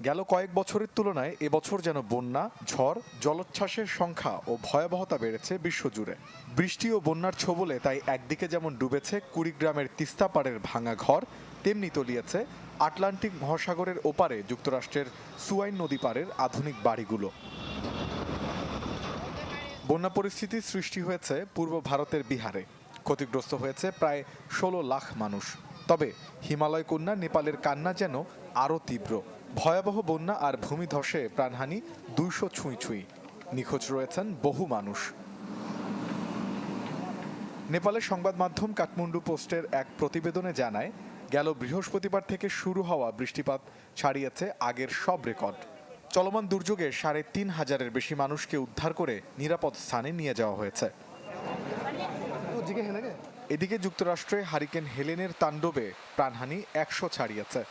গেল কয়েক বছরের তুলনায় এবছর যেন বন্যা, ঝড়, জলোচ্ছ্বাসের সংখ্যা ও ভয়াবহতা বেড়েছে বিশ্বজুড়ে। বৃষ্টি ও বন্যার ছোবলে তাই একদিকে যেমন ডুবেছে কুড়িগ্রামের তিস্তাপাড়ের ভাঙা ঘর, তেমনি তলিয়েছে আটলান্টিক মহাসাগরের ওপারে যুক্তরাষ্ট্রের সুয়াইন নদী পাড়ের আধুনিক বাড়িগুলো। বন্যা পরিস্থিতির সৃষ্টি হয়েছে পূর্ব ভারতের বিহারে। ক্ষতিগ্রস্ত হয়েছে প্রায় ১৬ লাখ মানুষ। তবে হিমালয় কন্যা নেপালের কান্না যেন আরও তীব্র। ভয়াবহ বন্যা আর ভূমিধসে প্রাণহানি ২০০ ছুঁই। নিখোঁজ রয়েছেন বহু মানুষ। নেপালের সংবাদ মাধ্যম কাঠমান্ডু পোস্টের এক প্রতিবেদনে জানায়, গেল বৃহস্পতিবার থেকে শুরু হওয়া বৃষ্টিপাত ছাড়িয়েছে আগের সব রেকর্ড। চলমান দুর্যোগে ৩,৫০০-এর বেশি মানুষকে উদ্ধার করে নিরাপদ স্থানে নিয়ে যাওয়া হয়েছে। এদিকে যুক্তরাষ্ট্রে হারিকেন হেলেনের তাণ্ডবে প্রাণহানি ১০০ ছাড়িয়েছে।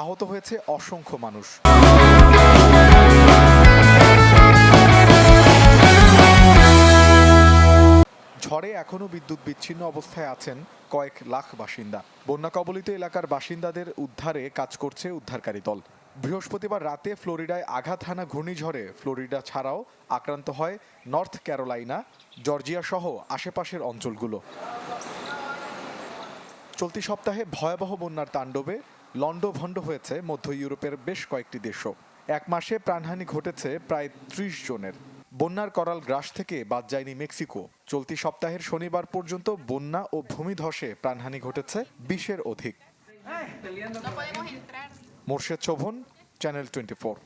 আহত হয়েছে অসংখ্য মানুষ। ঝড়ে এখনও বিদ্যুৎ বিচ্ছিন্ন অবস্থায় আছেন কয়েক লাখ বাসিন্দা। বন্যা কবলিত এলাকার বাসিন্দাদের উদ্ধারে কাজ করছে উদ্ধারকারী দল। বৃহস্পতিবার রাতে ফ্লোরিডায় আঘাত হানা ঘূর্ণিঝড়ে ফ্লোরিডা ছাড়াও আক্রান্ত হয় নর্থ ক্যারোলাইনা, জর্জিয়া সহ আশেপাশের অঞ্চলগুলো। চলতি সপ্তাহে ভয়াবহ বন্যার তাণ্ডবে লণ্ডভণ্ড হয়েছে মধ্য ইউরোপের বেশ কয়েকটি দেশও। এক মাসে প্রাণহানি ঘটেছে প্রায় ৩০ জনের। বন্যার করাল গ্রাস থেকে বাদ যায়নি মেক্সিকো। চলতি সপ্তাহের শনিবার পর্যন্ত বন্যা ও ভূমিধসে প্রাণহানি ঘটেছে ২০-এর অধিক। মোর্শেদ শোভন, চ্যানেল 24।